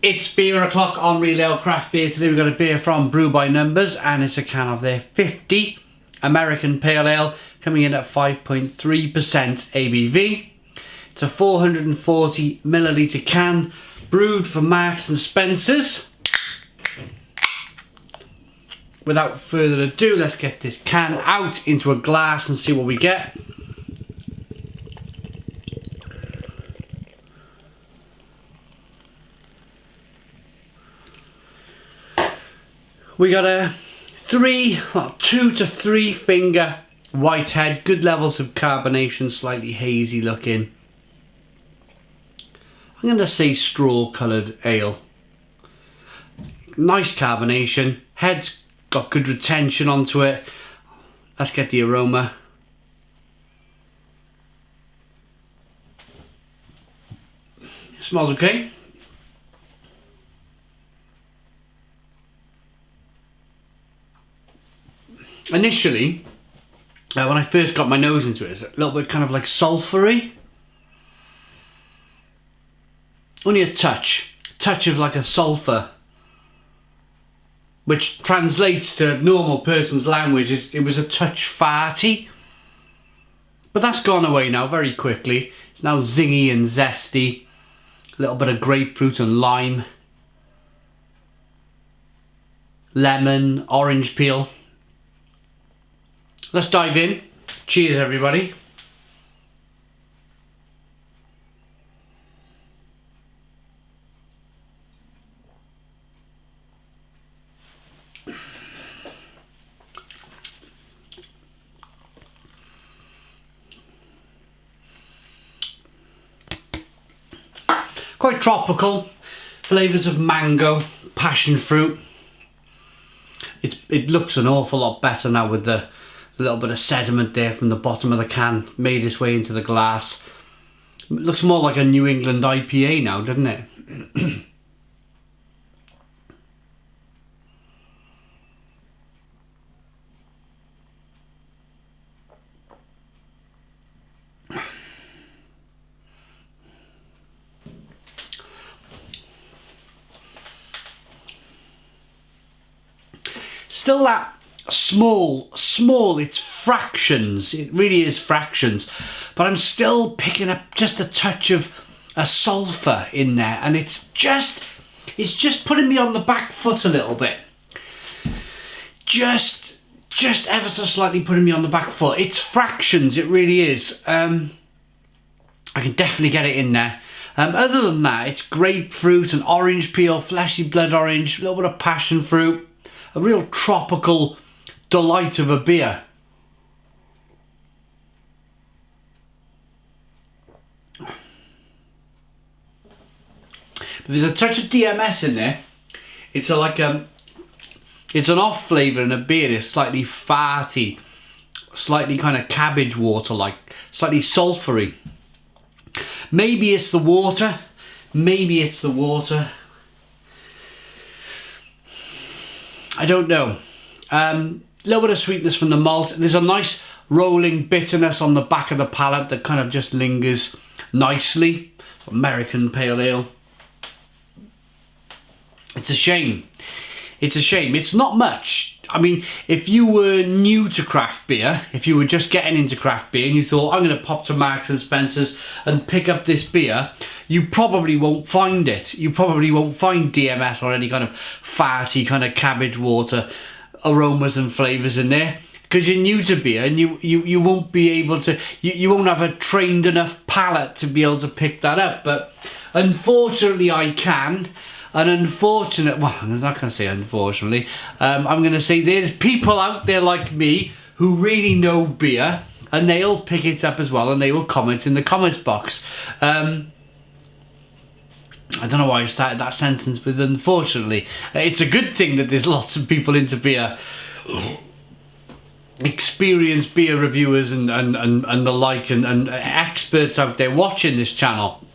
It's beer o'clock on Real Ale Craft Beer. Today we've got a beer from Brew by Numbers, and it's a can of their 50 American Pale Ale, coming in at 5.3% ABV. It's a 440 milliliter can, brewed for Marks and Spencer's. Without further ado, let's get this can out into a glass and see what we get. We got a 2 to 3 finger whitehead, good levels of carbonation, slightly hazy looking. I'm going to say straw coloured ale. Nice carbonation, head's got good retention onto it. Let's get the aroma. It smells okay. Initially, when I first got my nose into it, it's a little bit kind of like sulphury. Only a touch of like a sulphur, which translates to normal person's language. It was a touch farty, but that's gone away now very quickly. It's now zingy and zesty, a little bit of grapefruit and lime, lemon, orange peel. Let's dive in. Cheers, everybody. Quite tropical, flavours of mango, passion fruit. It looks an awful lot better now with the little bit of sediment there from the bottom of the can, made its way into the glass. It looks more like a New England IPA now, doesn't it? Still that small, it's fractions, it really is fractions, but I'm still picking up just a touch of a sulphur in there, and it's just putting me on the back foot a little bit, just ever so slightly putting me on the back foot. It's fractions, it really is. I can definitely get it in there. Other than that, it's grapefruit and orange peel, fleshy blood orange, a little bit of passion fruit, a real tropical delight of a beer. But there's a touch of DMS in there. It's it's an off flavour in a beer. It's slightly farty, slightly kind of cabbage water like, slightly sulphury. Maybe it's the water. Maybe it's the water. I don't know. Little bit of sweetness from the malt. There's a nice rolling bitterness on the back of the palate that kind of just lingers nicely. American Pale Ale. It's a shame. It's a shame. It's not much. I mean, if you were new to craft beer, if you were just getting into craft beer and you thought, I'm going to pop to Marks and Spencer's and pick up this beer, you probably won't find it. You probably won't find DMS or any kind of farty kind of cabbage water aromas and flavours in there, because you're new to beer and you won't be able to, you won't have a trained enough palate to be able to pick that up. But unfortunately I can, and well, I'm not going to say unfortunately, I'm going to say there's people out there like me who really know beer, and they'll pick it up as well, and they will comment in the comments box. I don't know why I started that sentence with unfortunately. It's a good thing that there's lots of people into beer, experienced beer reviewers and the like, and experts out there watching this channel,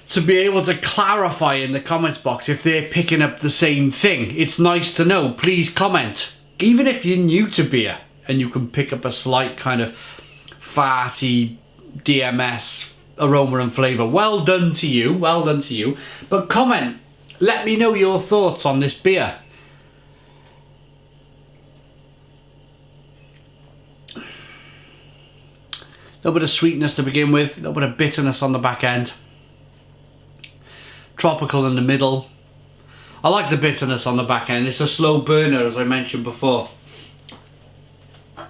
to be able to clarify in the comments box if they're picking up the same thing. It's nice to know. Please comment. Even if you're new to beer and you can pick up a slight kind of farty DMS aroma and flavour. Well done to you, well done to you. But comment, let me know your thoughts on this beer. A little bit of sweetness to begin with, a little bit of bitterness on the back end. Tropical in the middle. I like the bitterness on the back end. It's a slow burner, as I mentioned before. I'm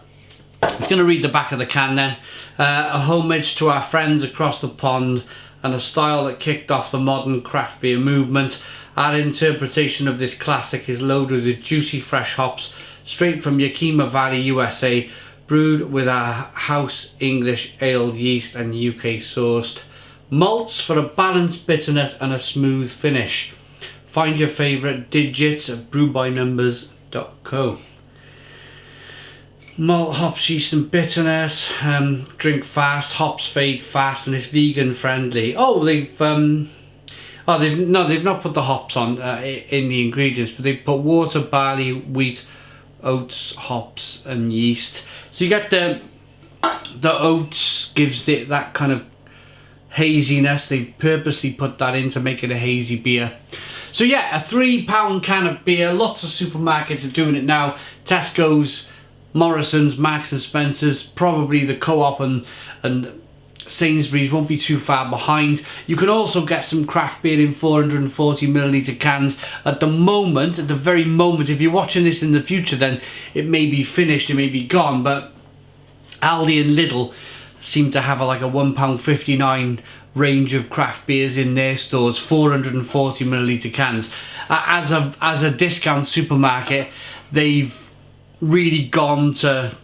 just going to read the back of the can then. A homage to our friends across the pond and a style that kicked off the modern craft beer movement. Our interpretation of this classic is loaded with juicy fresh hops straight from Yakima Valley, USA, brewed with our house English ale yeast and UK sourced malts for a balanced bitterness and a smooth finish. Find your favourite digits at brewbynumbers.co. Malt, hops, yeast and bitterness. Drink fast, hops fade fast, and it's vegan friendly. Oh, they've not put the hops on in the ingredients, but they've put water, barley, wheat, oats, hops and yeast. So you get the oats gives it that kind of haziness. They purposely put that in to make it a hazy beer. So yeah, a £3 can of beer. Lots of supermarkets are doing it now. Tesco's, Morrison's, Marks and Spencer's, probably the Co-op and Sainsbury's won't be too far behind. You can also get some craft beer in 440ml cans. At the moment, at the very moment, if you're watching this in the future, then it may be finished, it may be gone, but Aldi and Lidl seem to have like a £1.59 range of craft beers in their stores, 440ml cans. As a discount supermarket, they've really gone to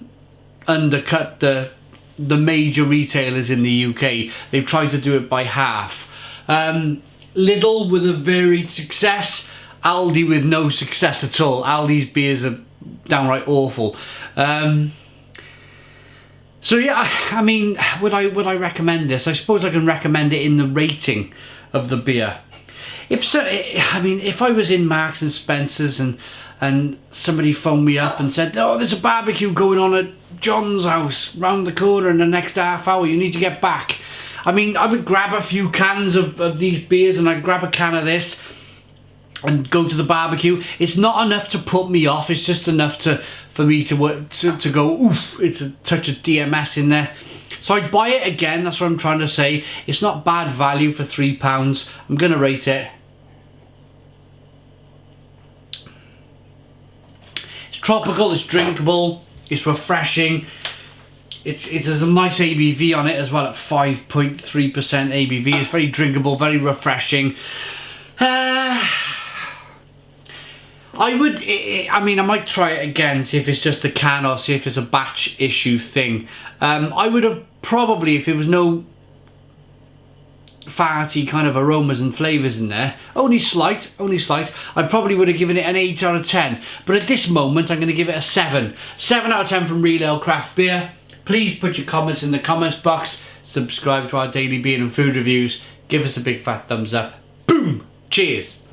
undercut the major retailers in the UK. They've tried to do it by half. Lidl with a varied success, Aldi with no success at all. Aldi's beers are downright awful. So yeah, I mean, would I recommend this? I suppose I can recommend it in the rating of the beer. If so, I mean, if I was in Marks and Spencer's and somebody phoned me up and said, oh, there's a barbecue going on at John's house round the corner in the next half hour, you need to get back. I mean, I would grab a few cans of these beers and I'd grab a can of this and go to the barbecue. It's not enough to put me off, it's just enough for me to go, oof, it's a touch of DMS in there. So I'd buy it again, that's what I'm trying to say. It's not bad value for £3. I'm going to rate it. Tropical, it's drinkable, it's refreshing, it has a nice ABV on it as well at 5.3% ABV. It's very drinkable, very refreshing. I might try it again, see if it's just a can or see if it's a batch issue thing. I would have probably, if it was no farty kind of aromas and flavours in there, only slight, I probably would have given it an 8 out of 10, but at this moment I'm going to give it a 7 out of 10 from Real Ale Craft Beer. Please put your comments in the comments box, subscribe to our daily beer and food reviews, give us a big fat thumbs up. Boom, cheers.